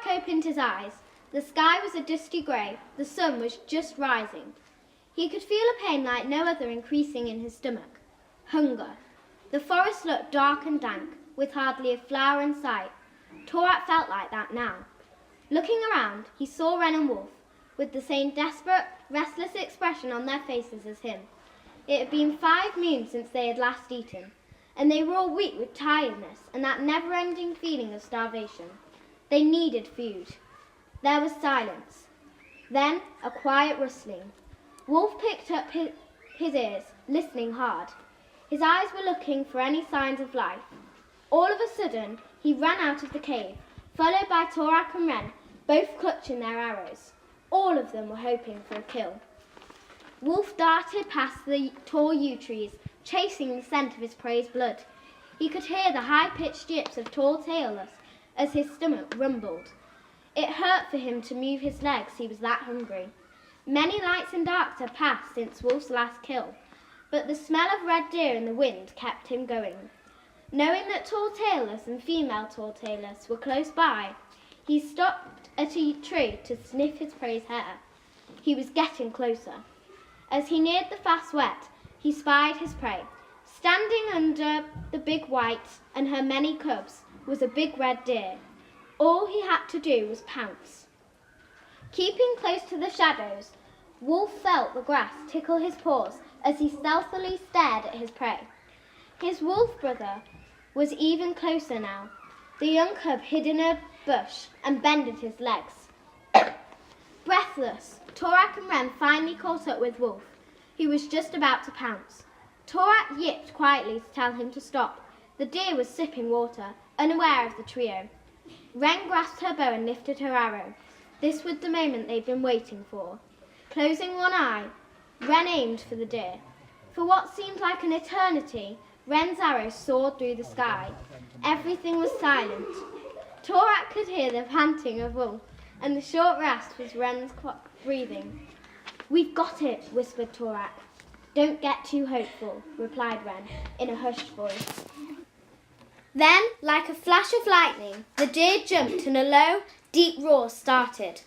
opened his eyes. The sky was a dusty grey. The sun was just rising. He could feel a pain like no other increasing in his stomach. Hunger. The forest looked dark and dank, with hardly a flower in sight. Torak felt like that now. Looking around, he saw Wren and Wolf, with the same desperate, restless expression on their faces as him. It had been 5 moons since they had last eaten, and they were all weak with tiredness and that never-ending feeling of starvation. They needed food. There was silence. Then a quiet rustling. Wolf picked up his ears, listening hard. His eyes were looking for any signs of life. All of a sudden, he ran out of the cave, followed by Torak and Wren, both clutching their arrows. All of them were hoping for a kill. Wolf darted past the tall yew trees, chasing the scent of his prey's blood. He could hear the high-pitched yips of tall Tailless as his stomach rumbled. It hurt for him to move his legs, he was that hungry. Many lights and darks had passed since Wolf's last kill, but the smell of red deer in the wind kept him going. Knowing that tall Tailless and female tall Tailless were close by, he stopped at a tree to sniff his prey's hair. He was getting closer. As he neared the fast wet, he spied his prey. Standing under the big white and her many cubs was a big red deer. All he had to do was pounce. Keeping close to the shadows, Wolf felt the grass tickle his paws as he stealthily stared at his prey. His wolf brother was even closer now. The young cub hid in a bush and bended his legs. Breathless, Torak and Wren finally caught up with Wolf, who was just about to pounce. Torak yipped quietly to tell him to stop. The deer was sipping water, unaware of the trio. Wren grasped her bow and lifted her arrow. This was the moment they'd been waiting for. Closing one eye, Wren aimed for the deer. For what seemed like an eternity, Wren's arrow soared through the sky. Everything was silent. Torak could hear the panting of Wolf, and the short rasp was Wren's breathing. "We've got it," whispered Torak. "Don't get too hopeful," replied Wren in a hushed voice. Then, like a flash of lightning, the deer jumped and a low, deep roar started.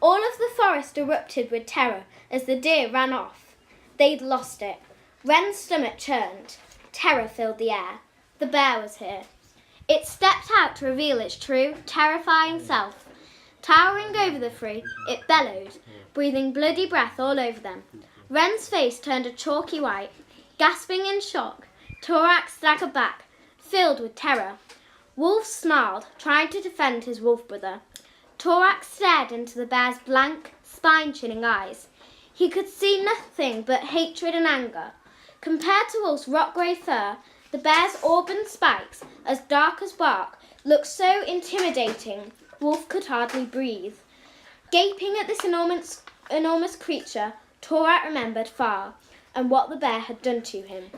All of the forest erupted with terror as the deer ran off. They'd lost it. Wren's stomach churned. Terror filled the air. The bear was here. It stepped out to reveal its true, terrifying self. Towering over the three, it bellowed, breathing bloody breath all over them. Wren's face turned a chalky white. Gasping in shock, Torak staggered back, filled with terror. Wolf snarled, trying to defend his wolf brother. Torak stared into the bear's blank, spine-chilling eyes. He could see nothing but hatred and anger. Compared to Wolf's rock-grey fur, the bear's auburn spikes, as dark as bark, looked so intimidating, Wolf could hardly breathe. Gaping at this enormous creature, Torak remembered Far and what the bear had done to him.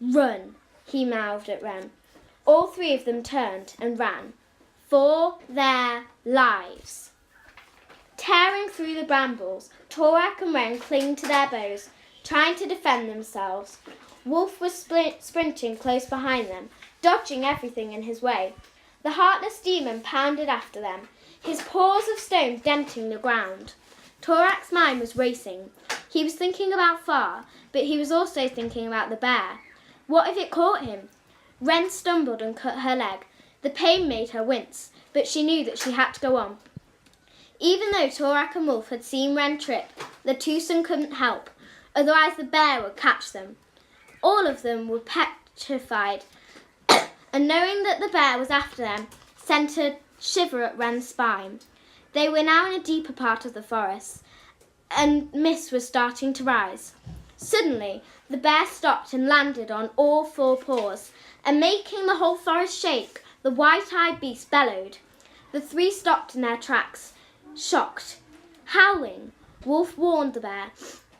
"Run," he mouthed at Wren. All 3 of them turned and ran. For their lives. Tearing through the brambles, Torak and Wren clinged to their bows, trying to defend themselves. Wolf was sprinting close behind them, dodging everything in his way. The heartless demon pounded after them, his paws of stone denting the ground. Torak's mind was racing. He was thinking about Far, but he was also thinking about the bear. What if it caught him? Wren stumbled and cut her leg. The pain made her wince, but she knew that she had to go on. Even though Torak and Wolf had seen Wren trip, the twosome couldn't help, otherwise the bear would catch them. All of them were petrified, and knowing that the bear was after them sent a shiver up Wren's spine. They were now in a deeper part of the forest, and mist was starting to rise. Suddenly, the bear stopped and landed on all 4 paws, and making the whole forest shake, the white-eyed beast bellowed. The 3 stopped in their tracks, shocked. Howling, Wolf warned the bear,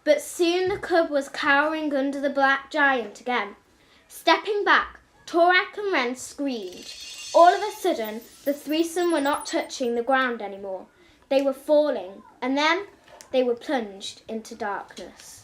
but soon the cub was cowering under the black giant again. Stepping back, Torak and Wren screamed. All of a sudden, the threesome were not touching the ground anymore. They were falling, and then they were plunged into darkness.